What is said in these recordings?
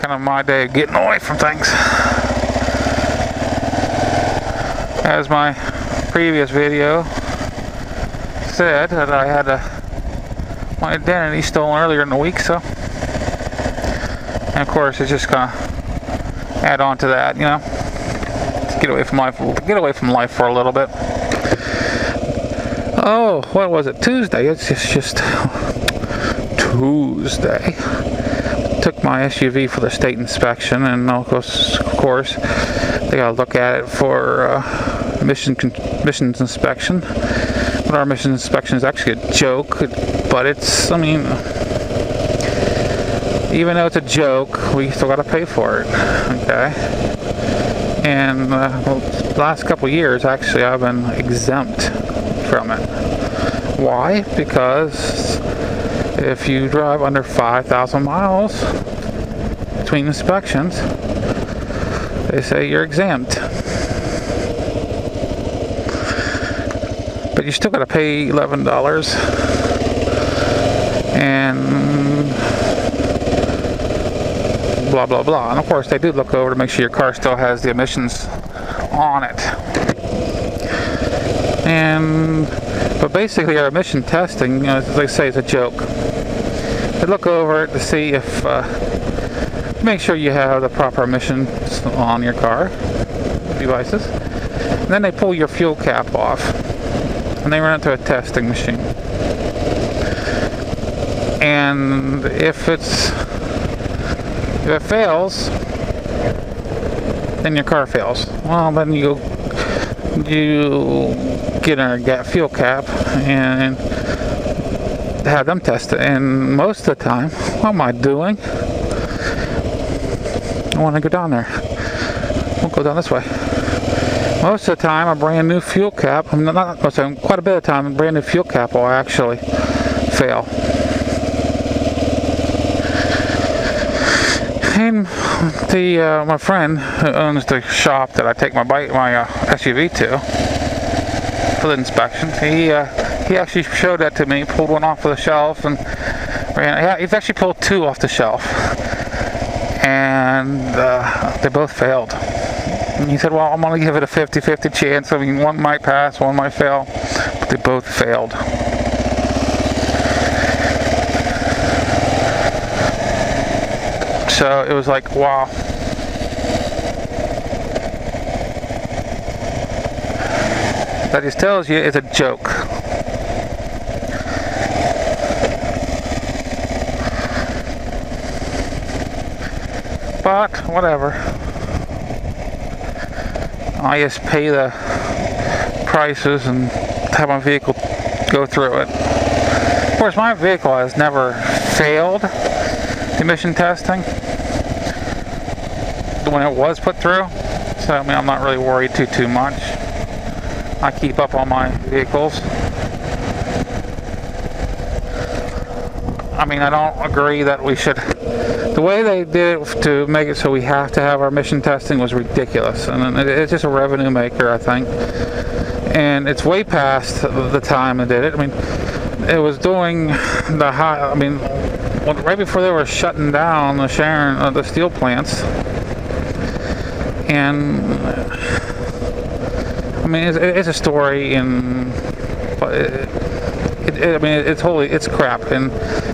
kind of my day of getting away from things. As my previous video said, that I had my identity stolen earlier in the week, so, and of course it's just gonna add on to that, you know. Just get away from life for a little bit. Oh, what was it? Tuesday. It's just Tuesday. Took my SUV for the state inspection, and of course they gotta look at it for emissions inspection. But our emissions inspection is actually a joke, but it's, I mean, even though it's a joke, we still gotta pay for it, okay? And the last couple of years, actually, I've been exempt from it. Why? Because if you drive under 5,000 miles between inspections, they say you're exempt. But you still gotta pay $11 and blah blah blah. And of course they do look over to make sure your car still has the emissions on it. But basically our emission testing, you know, as they say, is a joke. They look over it to see if make sure you have the proper emissions on your car devices. And then they pull your fuel cap off and they run it through a testing machine. And if it fails, then your car fails. Well, then you get a fuel cap and have them test it. And most of the time, what am I doing? I want to go down there. We'll go down this way. Most of the time, a brand new fuel cap, quite a bit of time, a brand new fuel cap will actually fail. And my friend who owns the shop that I take my SUV to for the inspection, he actually showed that to me. Pulled one off of the shelf and he's actually pulled two off the shelf, and they both failed. And he said, "Well, I'm gonna give it a 50-50 chance. I mean, one might pass, one might fail, but they both failed." So it was like, wow. That just tells you it's a joke. But whatever. I just pay the prices and have my vehicle go through it. Of course, my vehicle has never failed emission testing when it was put through, so I mean, I'm not really worried too much. I keep up on my vehicles. I mean, I don't agree that we should. The way they did it to make it so we have to have our emission testing was ridiculous, and it's just a revenue maker, I think. And it's way past the time they did it. I mean, it was doing the high. I mean, right before they were shutting down the steel plants. And I mean, it's a story, and I mean, it's crap, and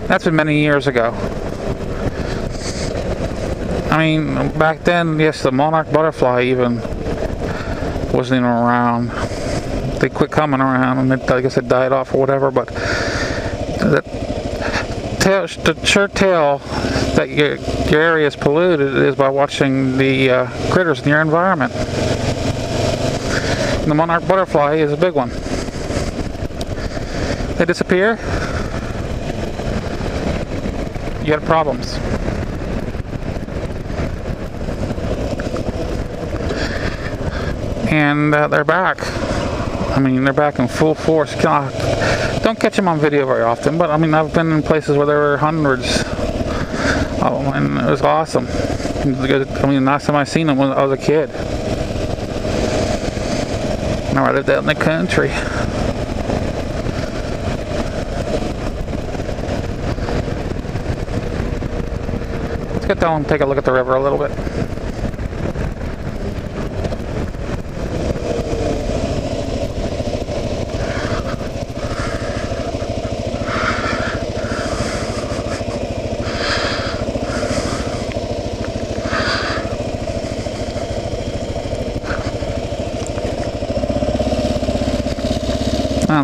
that's been many years ago. I mean, back then, yes, the monarch butterfly even wasn't even around. They quit coming around, and I guess it died off or whatever. But the sure tell that your area is polluted is by watching the critters in your environment. And the monarch butterfly is a big one. They disappear, you have problems. And they're back. I mean, they're back in full force. Don't catch them on video very often, but I mean, I've been in places where there were hundreds. Oh, and it was awesome. I mean, the last time I seen them was I was a kid. Now I lived out in the country. get down and take a look at the river a little bit.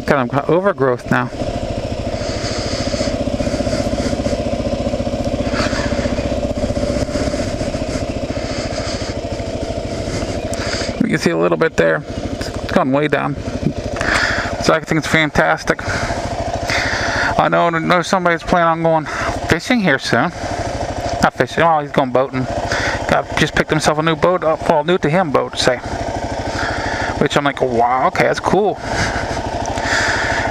Kind of overgrowth now. You can see a little bit there. It's gone way down. So I think it's fantastic. I know somebody's planning on going fishing here soon. Not fishing. Oh, he's going boating. Just picked himself a new boat. Well, new to him boat, say. Which I'm like, wow, okay, that's cool.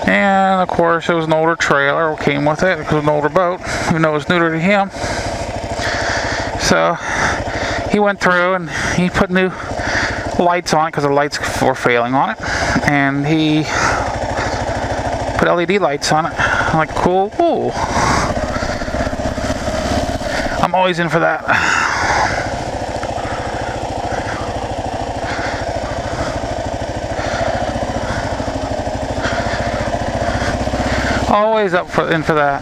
And of course, it was an older trailer came with it. It was an older boat, even though it was newer to him. So he went through and he put new lights on it because the lights were failing on it, and he put LED lights on it. I'm like, cool. Ooh. I'm always in for that. Always in for that.